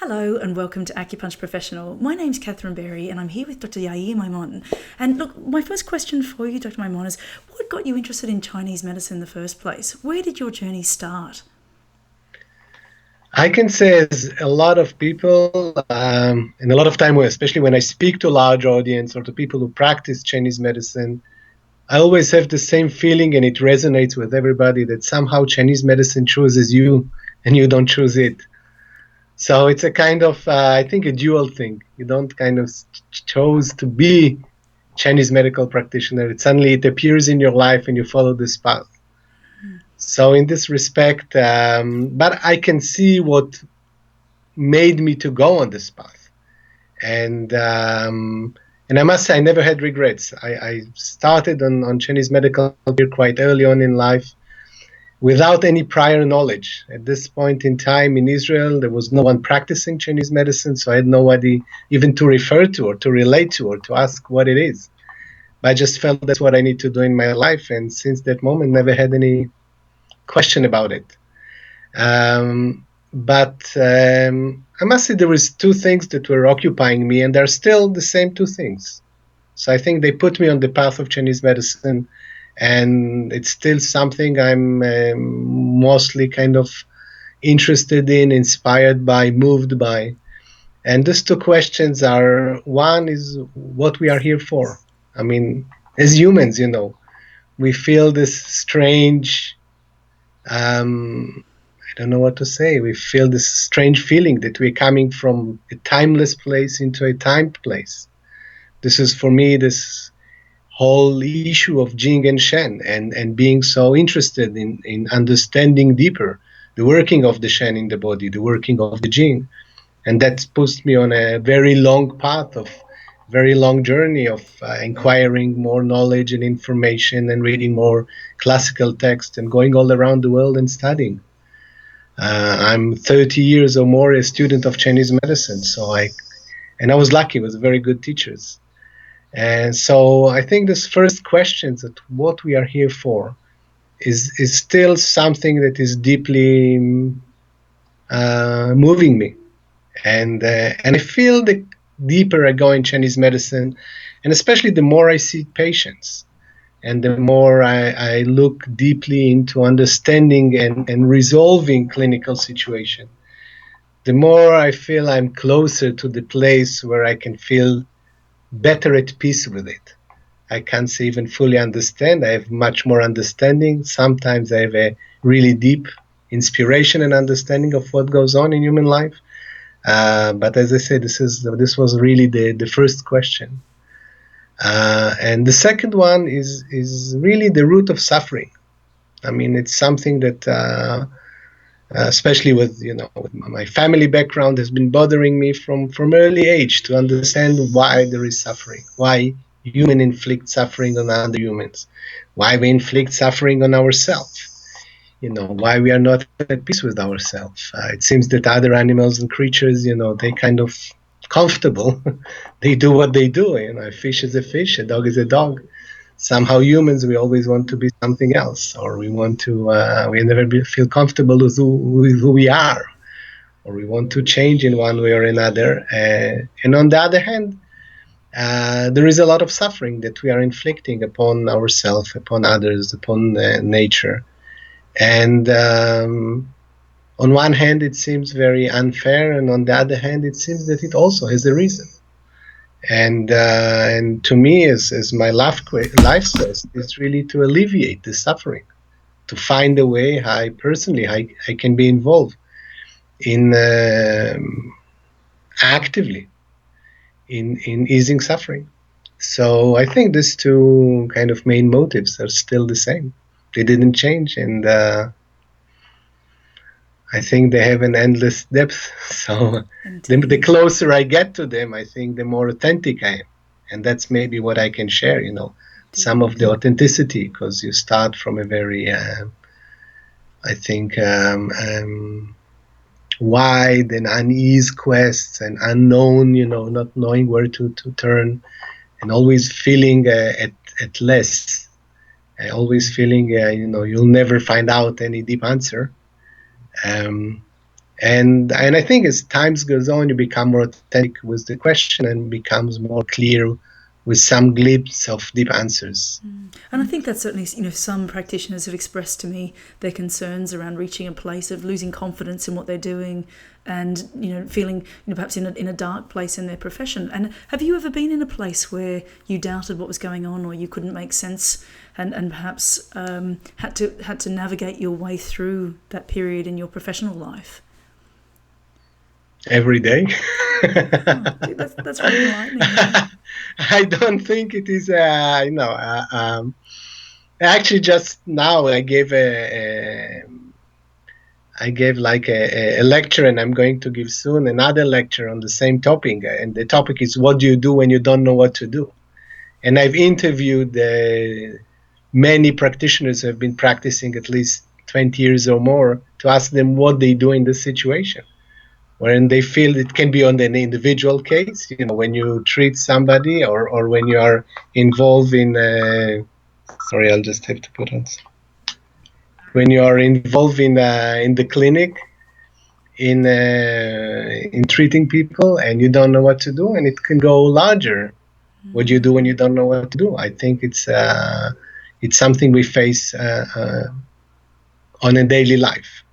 Hello and welcome to Acupuncture Professional. My name's Catherine Berry and I'm here with Dr. Yair Maimon. And look, my first question for you, Dr. Maimon, is what got you interested in Chinese medicine in the first place? Where did your journey start? I can say as a lot of people, and a lot of time, especially when I speak to a large audience or to people who practice Chinese medicine, I always have the same feeling, and it resonates with everybody that somehow Chinese medicine chooses you and you don't choose it. So it's a kind of, I think, a dual thing. You don't kind of chose to be Chinese medical practitioner. Suddenly it appears in your life and you follow this path. So in this respect, but I can see what made me to go on this path. And and I must say, I never had regrets. I started on Chinese medical career quite early on in life without any prior knowledge. At this point in time in Israel, there was no one practicing Chinese medicine, so I had nobody even to refer to or to relate to or to ask what it is. But I just felt that's what I need to do in my life, and since that moment, never had any question about it. But I must say there was two things that were occupying me, and they're still the same two things. So I think they put me on the path of Chinese medicine, and it's still something I'm mostly kind of interested in, inspired by, moved by. And these two questions are: one is what we are here for. I mean, as humans, we feel this strange I don't know what to say. We feel this strange feeling that we're coming from a timeless place into a timed place. This is for me this whole issue of Jing and Shen, and being so interested in understanding deeper the working of the Shen in the body, the working of the Jing. And that pushed me on a very long path of very long journey of inquiring more knowledge and information and reading more classical text and going all around the world and studying. I'm 30 years or more a student of Chinese medicine, and I was lucky with very good teachers. And so I think this first question that what we are here for is still something that is deeply moving me. And I feel the deeper I go in Chinese medicine, and especially the more I see patients, and the more I look deeply into understanding and resolving clinical situation, the more I feel I'm closer to the place where I can feel better at peace with it. I can't say even fully understand. I have much more understanding. Sometimes I have a really deep inspiration and understanding of what goes on in human life. But as I said, this was really the first question. And the second one is really the root of suffering. I mean, it's something that especially with my family background, has been bothering me from early age to understand why there is suffering, why human inflict suffering on other humans, why we inflict suffering on ourselves, why we are not at peace with ourselves. It seems that other animals and creatures, they kind of comfortable. They do what they do. A fish is a fish, a dog is a dog. Somehow humans, we always want to be something else, or we never feel comfortable with who we are, or we want to change in one way or another. And on the other hand, there is a lot of suffering that we are inflicting upon ourselves, upon others, upon nature. And on one hand, it seems very unfair, and on the other hand, it seems that it also has a reason. And to me, as my life quest is really to alleviate the suffering, to find a way how I can be involved in actively in easing suffering. So I think these two kind of main motives are still the same. They didn't change, and I think they have an endless depth. So the Indeed. closer I get to them, I think the more authentic I am. And that's maybe what I can share, some of Indeed. the authenticity, because you start from a very, I think, wide and unease quests and unknown, not knowing where to turn, and always feeling at less, always feeling, you'll never find out any deep answer. Um, And I think as times goes on, you become more authentic with the question and becomes more clear with some glimpse of deep answers. And I think that certainly, some practitioners have expressed to me their concerns around reaching a place of losing confidence in what they're doing and, feeling, perhaps in a dark place in their profession. And have you ever been in a place where you doubted what was going on or you couldn't make sense and perhaps had to navigate your way through that period in your professional life? Every day. That's really enlightening. Yeah. I don't think it is, actually just now I gave like a lecture, and I'm going to give soon another lecture on the same topic. And the topic is, what do you do when you don't know what to do? And I've interviewed many practitioners who have been practicing at least 20 years or more to ask them what they do in this situation, wherein they feel it can be on an individual case, when you treat somebody or when you are involved in, sorry, I'll just have to put on. When you are involved in the clinic, in treating people, and you don't know what to do, and it can go larger. What do you do when you don't know what to do? I think it's something we face on a daily life.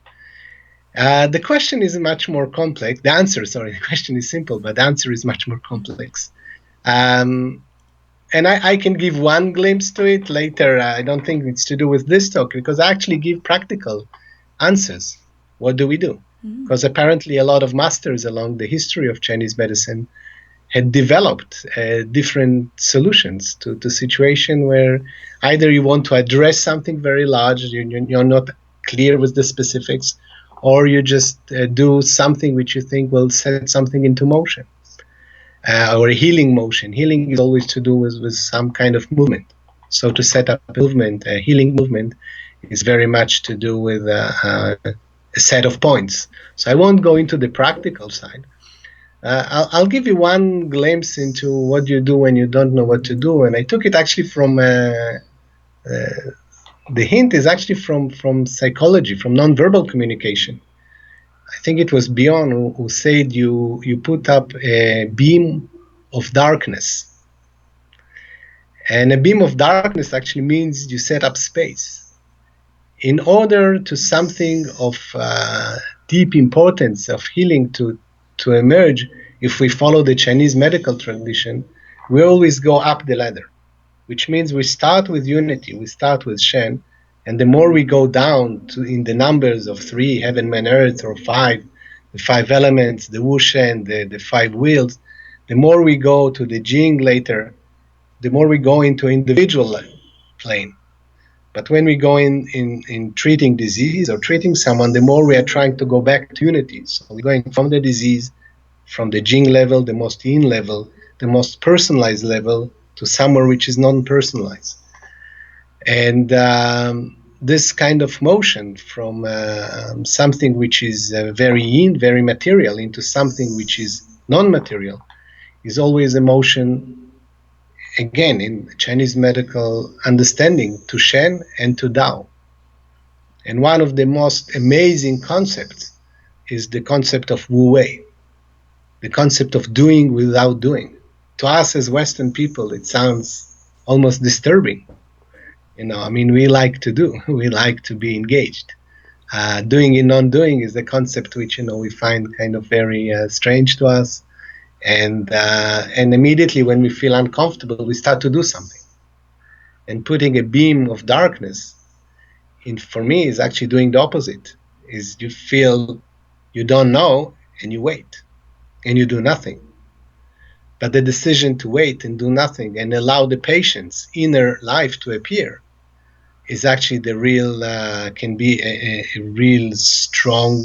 The question is much more complex. The answer, sorry, the question is simple, but the answer is much more complex. And I can give one glimpse to it later. I don't think it's to do with this talk, because I actually give practical answers. What do we do? Because apparently a lot of masters along the history of Chinese medicine had developed different solutions to situation where either you want to address something very large, you're not clear with the specifics, or you just do something which you think will set something into motion, or a healing motion. Healing is always to do with some kind of movement. So to set up a movement, a healing movement, is very much to do with a set of points. So I won't go into the practical side. I'll give you one glimpse into what you do when you don't know what to do, and I took it actually from the hint is actually from psychology, from nonverbal communication. I think it was Bion who said you put up a beam of darkness, and a beam of darkness actually means you set up space. In order to something of deep importance of healing to emerge, if we follow the Chinese medical tradition, we always go up the ladder, which means we start with unity, we start with Shen, and the more we go down to in the numbers of 3, heaven, man, earth, or 5, the 5 elements, the Wu Shen, the 5 wheels, the more we go to the Jing later, the more we go into individual plane. But when we go in treating disease or treating someone, the more we are trying to go back to unity. So we're going from the disease, from the Jing level, the most yin level, the most personalized level, to somewhere which is non-personalized. And this kind of motion from something which is very yin, very material, into something which is non-material is always a motion, again, in Chinese medical understanding, to Shen and to Dao. And one of the most amazing concepts is the concept of Wu Wei, the concept of doing without doing. To us as Western people, it sounds almost disturbing. We like to do, we like to be engaged. Doing and non-doing is a concept which, we find kind of very strange to us. And immediately when we feel uncomfortable, we start to do something. And putting a beam of darkness for me is actually doing the opposite. Is you feel you don't know and you wait and you do nothing. But the decision to wait and do nothing and allow the patient's inner life to appear is actually the real, can be a real strong,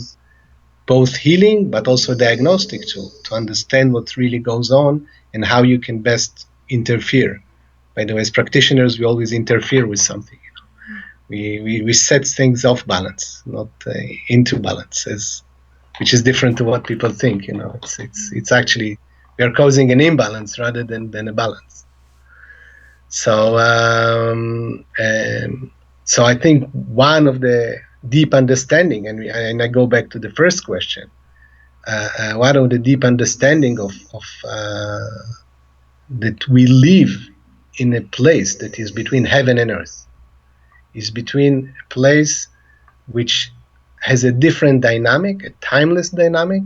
both healing but also diagnostic tool to understand what really goes on and how you can best interfere. By the way, as practitioners, we always interfere with something. We set things off balance, not into balance, which is different to what people think. It's actually, we are causing an imbalance rather than a balance. So so I think one of the deep understanding. And I go back to the first question. What are the deep understanding of that we live in a place that is between heaven and earth, is between a place which has a different dynamic, a timeless dynamic,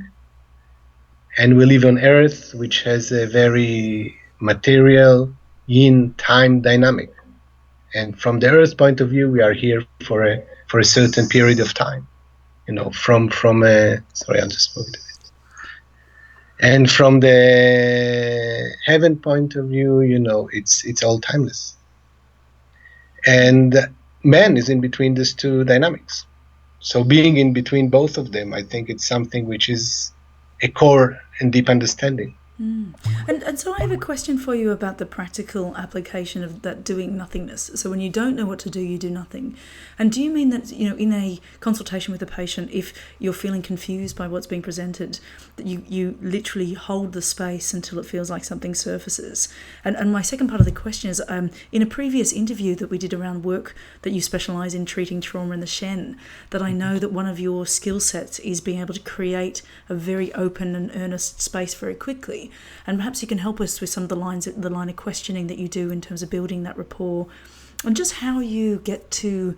and we live on earth which has a very material yin time dynamic. And from the earth point of view, we are here for a certain period of time. From a sorry, I'll just move it. And from the heaven point of view, it's all timeless. And man is in between these two dynamics. So being in between both of them, I think it's something which is a core and deep understanding. And so I have a question for you about the practical application of that doing nothingness. So when you don't know what to do, you do nothing. And do you mean that, in a consultation with a patient, if you're feeling confused by what's being presented, that you literally hold the space until it feels like something surfaces? And my second part of the question is, in a previous interview that we did around work that you specialise in treating trauma in the Shen, that I know that one of your skill sets is being able to create a very open and earnest space very quickly. And perhaps you can help us with some of the line of questioning that you do in terms of building that rapport, and just how you get to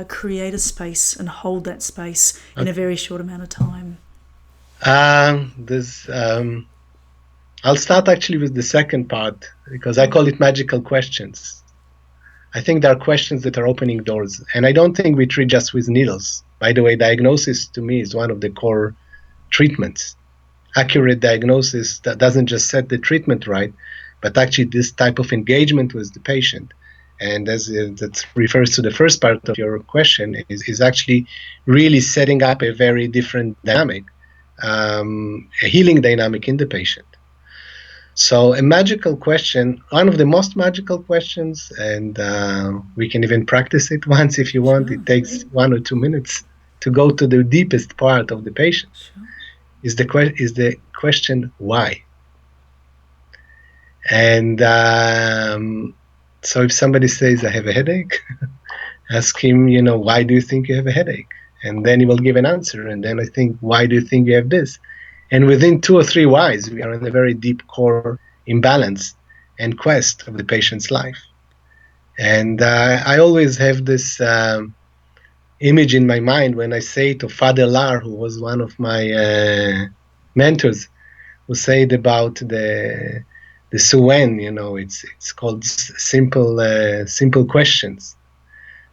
create a space and hold that space in a very short amount of time. I'll start actually with the second part, because I call it magical questions. I think there are questions that are opening doors, and I don't think we treat just with needles. By the way, diagnosis to me is one of the core treatments. Accurate diagnosis that doesn't just set the treatment right, but actually this type of engagement with the patient. And as that refers to the first part of your question, is actually really setting up a very different dynamic, a healing dynamic in the patient. So a magical question, one of the most magical questions, and we can even practice it once if you want. Sure. It takes 1 or 2 minutes to go to the deepest part of the patient. Sure. Is the question why? And so if somebody says, I have a headache, ask him, why do you think you have a headache? And then he will give an answer. And then I think, why do you think you have this? And within 2 or 3 whys, we are in a very deep core imbalance and quest of the patient's life. And I always have this image in my mind when I say to Father Lar, who was one of my mentors, who said about the Suen, it's called simple questions.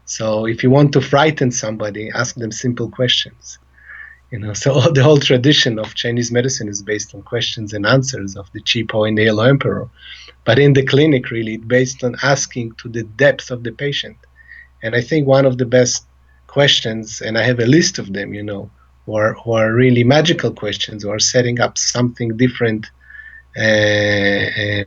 So if you want to frighten somebody, ask them simple questions. So the whole tradition of Chinese medicine is based on questions and answers of the Chipo and the Yellow Emperor. But in the clinic, really, it's based on asking to the depth of the patient. And I think one of the best questions, and I have a list of them, who are really magical questions, who are setting up something different. They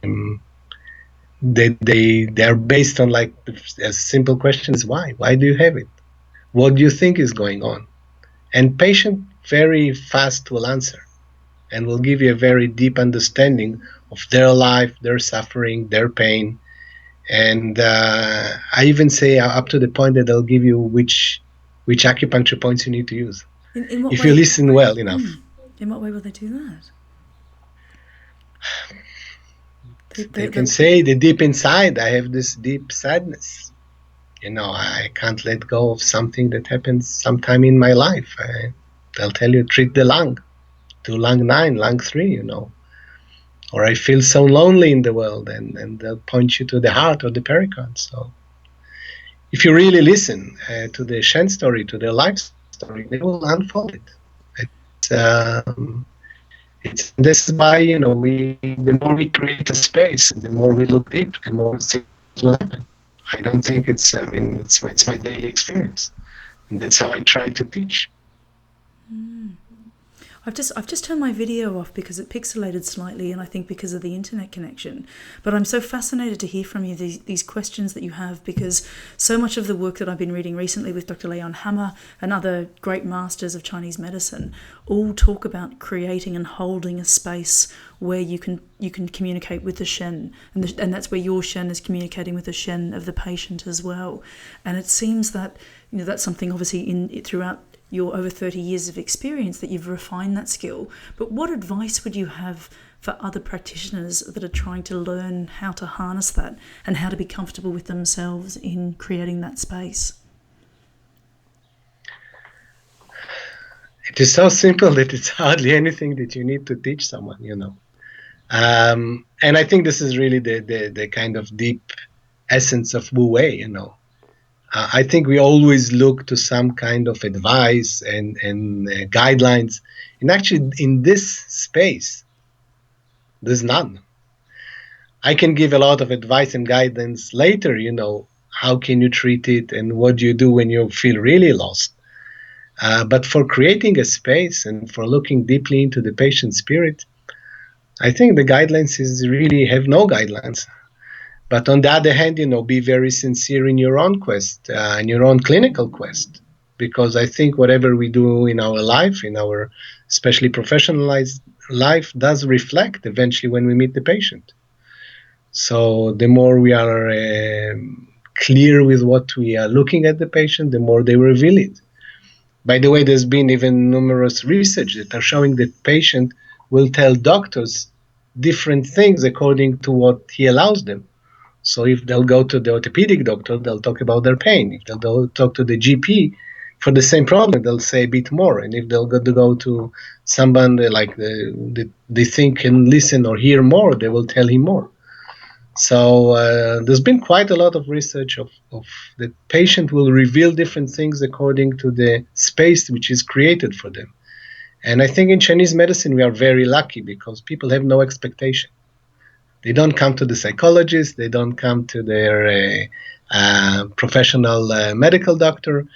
are based on like a simple question is why? Why do you have it? What do you think is going on? And patient very fast will answer and will give you a very deep understanding of their life, their suffering, their pain. And I even say up to the point that they'll give you which acupuncture points you need to use. In what If way? you listen well enough. In what way will they do that? They can say that deep inside, I have this deep sadness. I can't let go of something that happens sometime in my life. They'll tell you, treat the lung, do lung 9, lung 3, Or I feel so lonely in the world, and they'll point you to the heart or the pericard. So if you really listen to the Shen story, to their life story, they will unfold it. This is why, the more we create a space, the more we look deep, the more things will happen. I don't think it's my daily experience. And that's how I try to teach. I've just turned my video off because it pixelated slightly, and I think because of the internet connection. But I'm so fascinated to hear from you these questions that you have, because so much of the work that I've been reading recently with Dr. Leon Hammer and other great masters of Chinese medicine all talk about creating and holding a space where you can communicate with the Shen, and that's where your Shen is communicating with the Shen of the patient as well. And it seems that that's something obviously throughout your over 30 years of experience that you've refined that skill. But what advice would you have for other practitioners that are trying to learn how to harness that and how to be comfortable with themselves in creating that space? It is so simple that it's hardly anything that you need to teach someone, And I think this is really the kind of deep essence of Wu Wei, I think we always look to some kind of advice and guidelines. And actually, in this space, there's none. I can give a lot of advice and guidance later, how can you treat it and what do you do when you feel really lost. But for creating a space and for looking deeply into the patient's spirit, I think the guidelines is really have no guidelines. But on the other hand, be very sincere in your own quest, in your own clinical quest, because I think whatever we do in our life, in our especially professionalized life, does reflect eventually when we meet the patient. So the more we are clear with what we are looking at the patient, the more they reveal it. By the way, there's been even numerous research that are showing that patient will tell doctors different things according to what he allows them. So if they'll go to the orthopedic doctor, they'll talk about their pain. If they'll talk to the GP for the same problem, they'll say a bit more. And if they'll go to someone like they think can listen or hear more, they will tell him more. So there's been quite a lot of research of the patient will reveal different things according to the space which is created for them. And I think in Chinese medicine, we are very lucky because people have no expectation. They don't come to the psychologist. They don't come to their professional medical doctor.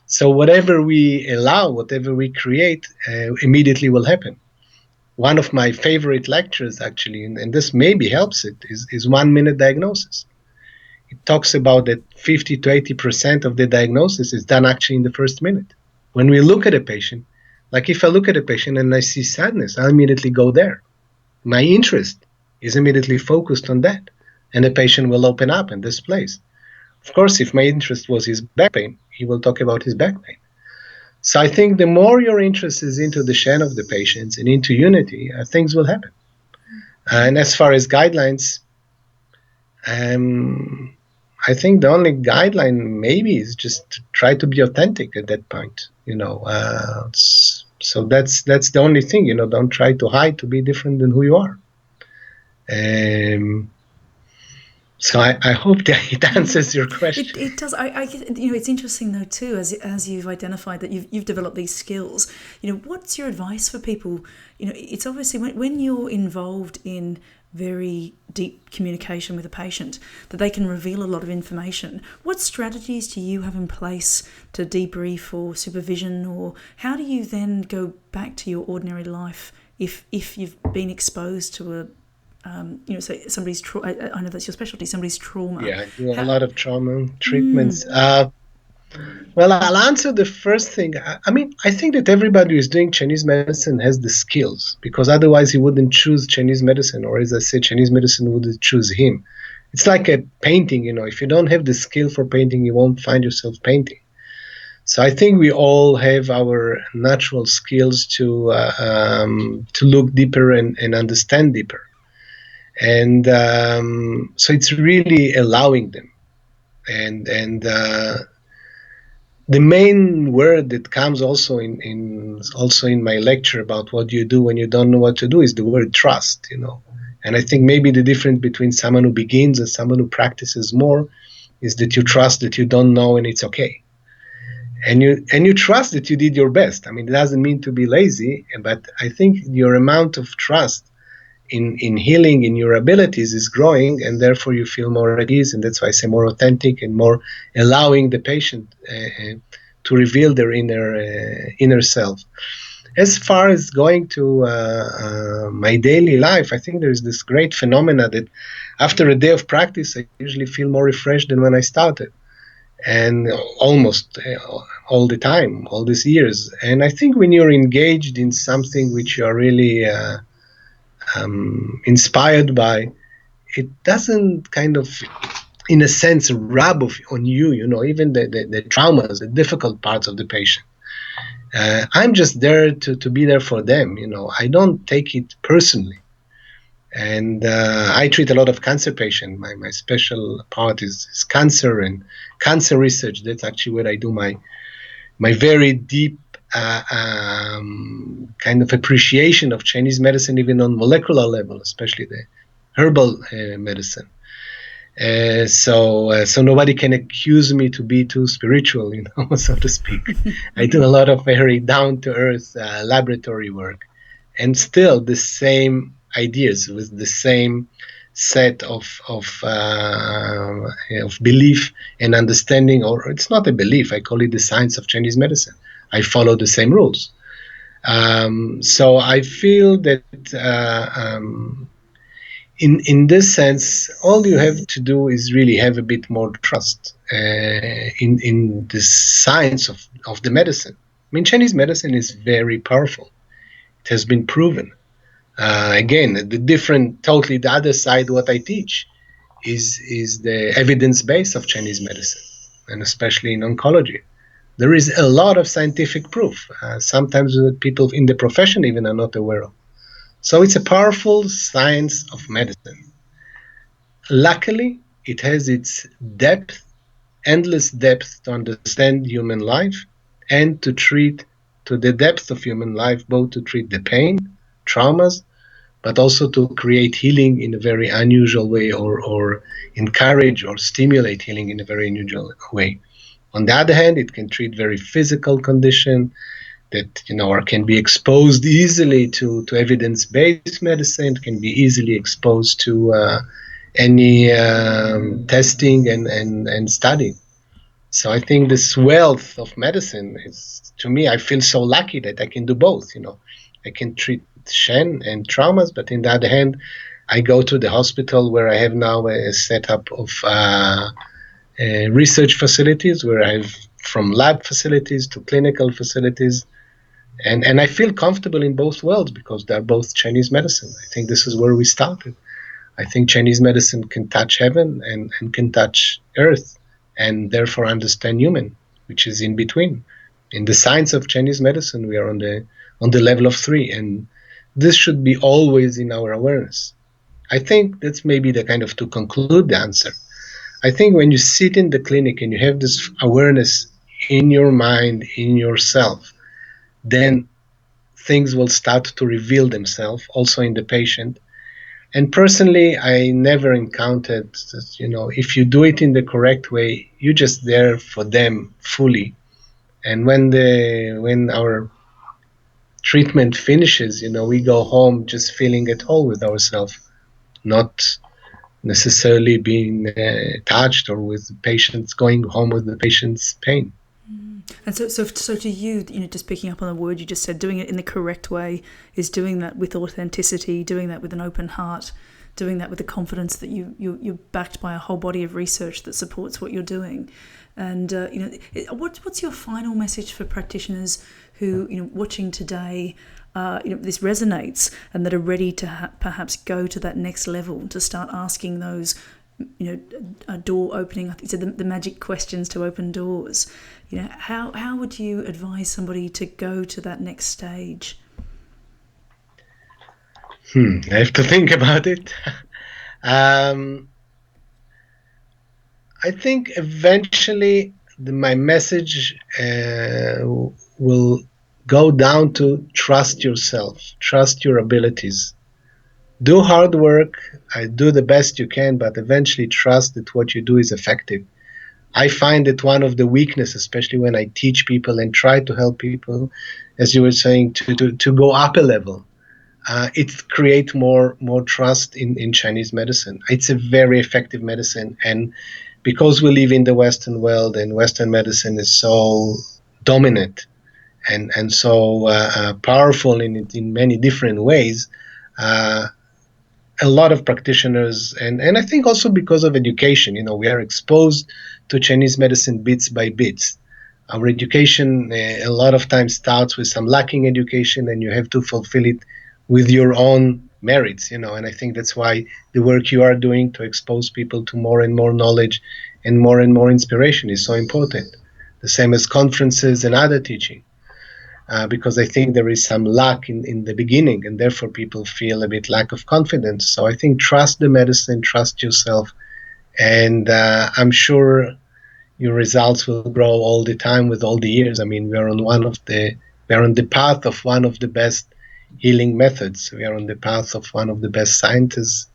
So whatever we allow, whatever we create, immediately will happen. One of my favorite lectures, actually, and this maybe helps it, is 1 minute diagnosis. It talks about that 50 to 80% of the diagnosis is done actually in the first minute. When we look at a patient, like if I look at a patient and I see sadness, I immediately go there. My interest is immediately focused on that, and the patient will open up in this place. Of course, if my interest was his back pain, he will talk about his back pain. So I think the more your interest is into the Shen of the patients and into unity, things will happen. And as far as guidelines, I think the only guideline maybe is just to try to be authentic at that point. So that's the only thing. Don't try to hide to be different than who you are. So I hope that it answers your question. It does. I it's interesting though too, as you've identified that you've developed these skills. What's your advice for people? It's obviously when you're involved in very deep communication with a patient that they can reveal a lot of information. What strategies do you have in place to debrief or supervision, or how do you then go back to your ordinary life if you've been exposed to a say somebody's I know that's your specialty, somebody's trauma. Yeah, I do a lot of trauma treatments. Well, I'll answer the first thing. I think that everybody who's doing Chinese medicine has the skills, because otherwise he wouldn't choose Chinese medicine, or as I said, Chinese medicine wouldn't choose him. It's like a painting, if you don't have the skill for painting, you won't find yourself painting. So I think we all have our natural skills to look deeper and understand deeper. And so it's really allowing them. And the main word that comes also in my lecture about what you do when you don't know what to do is the word trust, And I think maybe the difference between someone who begins and someone who practices more is that you trust that you don't know and it's okay. And you trust that you did your best. It doesn't mean to be lazy, but I think your amount of trust in healing, in your abilities is growing, and therefore you feel more at ease, and that's why I say more authentic and more allowing the patient to reveal their inner self. As far as going to my daily life, I think there's this great phenomena that after a day of practice, I usually feel more refreshed than when I started, and almost all the time, all these years. And I think when you're engaged in something which you're really inspired by, it doesn't kind of, in a sense, rub on you, even the traumas, the difficult parts of the patient. I'm just there to be there for them. I don't take it personally. And I treat a lot of cancer patients. My special part is cancer and cancer research. That's actually where I do my very deep kind of appreciation of Chinese medicine, even on molecular level, especially the herbal medicine. So nobody can accuse me to be too spiritual, so to speak. I do a lot of very down-to-earth laboratory work, and still the same ideas with the same set of belief and understanding. Or it's not a belief; I call it the science of Chinese medicine. I follow the same rules. So I feel that. In this sense, all you have to do is really have a bit more trust in the science of the medicine. I mean, Chinese medicine is very powerful. It has been proven. Again, totally the other side, what I teach is the evidence base of Chinese medicine, and especially in oncology. There is a lot of scientific proof, sometimes that people in the profession even are not aware of. So it's a powerful science of medicine. Luckily, it has its depth, endless depth to understand human life and to treat to the depth of human life, both to treat the pain, traumas, but also to create healing in a very unusual way, or encourage or stimulate healing in a very unusual way. On the other hand, it can treat very physical condition that or can be exposed easily to evidence-based medicine, can be easily exposed to any testing and study. So I think this wealth of medicine is, to me, I feel so lucky that I can do both. I can treat Shen and traumas, but on the other hand, I go to the hospital where I have now a setup of research facilities, where I have from lab facilities to clinical facilities. And I feel comfortable in both worlds because they're both Chinese medicine. I think this is where we started. I think Chinese medicine can touch heaven and can touch earth, and therefore understand human, which is in between. In the science of Chinese medicine, we are on the level of 3, and this should be always in our awareness. I think that's maybe the kind of, to conclude the answer. I think when you sit in the clinic and you have this awareness in your mind, in yourself, then things will start to reveal themselves also in the patient. And personally, I never encountered that, if you do it in the correct way, you're just there for them fully. And when our treatment finishes, we go home just feeling at home with ourselves, not necessarily being touched, or with the patients, going home with the patient's pain. And so to you, just picking up on the word you just said, doing it in the correct way is doing that with authenticity, doing that with an open heart, doing that with the confidence that you're backed by a whole body of research that supports what you're doing. And what's your final message for practitioners who, watching today, this resonates and that are ready to perhaps go to that next level, to start asking those, a door opening, I think you said the magic questions to open doors. How would you advise somebody to go to that next stage? I have to think about it. I think eventually my message will go down to trust yourself, trust your abilities. Do hard work, do the best you can, but eventually trust that what you do is effective. I find that one of the weaknesses, especially when I teach people and try to help people, as you were saying, to go up a level, it creates more trust in Chinese medicine. It's a very effective medicine, and because we live in the Western world and Western medicine is so dominant and so powerful in many different ways. Uh, a lot of practitioners, and I think also because of education, we are exposed to Chinese medicine bits by bits. Our education a lot of times starts with some lacking education, and you have to fulfill it with your own merits, and I think that's why the work you are doing to expose people to more and more knowledge and more inspiration is so important. The same as conferences and other teaching, because I think there is some lack in the beginning, and therefore people feel a bit lack of confidence. So I think trust the medicine, trust yourself, and I'm sure your results will grow all the time with all the years. I mean, we are on the path of one of the best healing methods. We are on the path of one of the best scientists,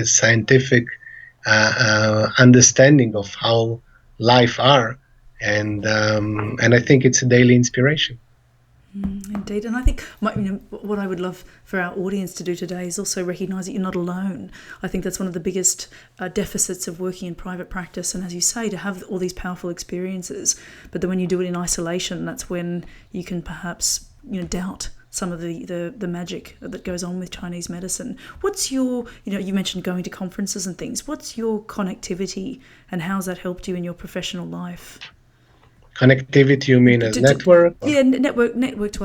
scientific understanding of how life are, and I think it's a daily inspiration. Indeed, and I think what I would love for our audience to do today is also recognise that you're not alone. I think that's one of the biggest deficits of working in private practice, and as you say, to have all these powerful experiences, but then when you do it in isolation, that's when you can perhaps doubt some of the magic that goes on with Chinese medicine. What's your, you mentioned going to conferences and things. What's your connectivity, and how's that helped you in your professional life? Connectivity, you mean as network? Yeah, network to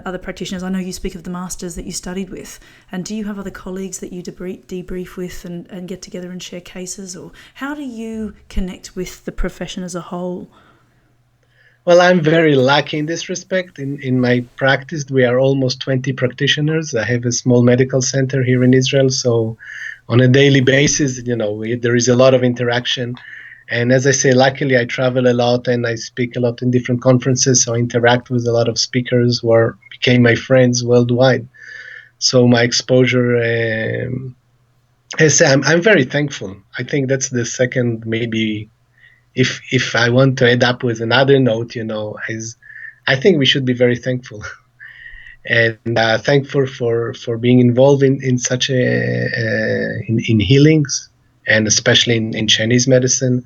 other practitioners. I know you speak of the masters that you studied with, and do you have other colleagues that you debrief with and get together and share cases, or how do you connect with the profession as a whole? Well, I'm very lucky in this respect. In my practice, we are almost 20 practitioners. I have a small medical center here in Israel, so on a daily basis, there is a lot of interaction. And as I say, luckily I travel a lot and I speak a lot in different conferences, so I interact with a lot of speakers who became my friends worldwide. So my exposure, I'm very thankful. I think that's the second, maybe, if I want to add up with another note, is I think we should be very thankful and thankful for being involved in such in healings, and especially in Chinese medicine.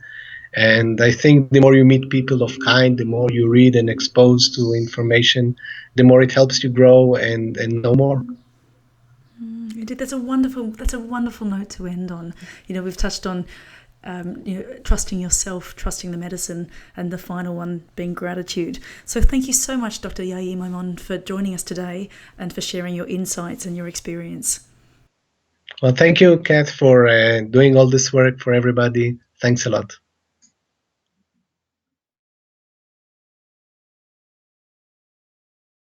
And I think the more you meet people of kind, the more you read and expose to information, the more it helps you grow and know more. Indeed, that's a wonderful note to end on. We've touched on trusting yourself, trusting the medicine, and the final one being gratitude. So thank you so much, Dr. Yair Maimon, for joining us today and for sharing your insights and your experience. Well, thank you, Kath, for doing all this work for everybody. Thanks a lot.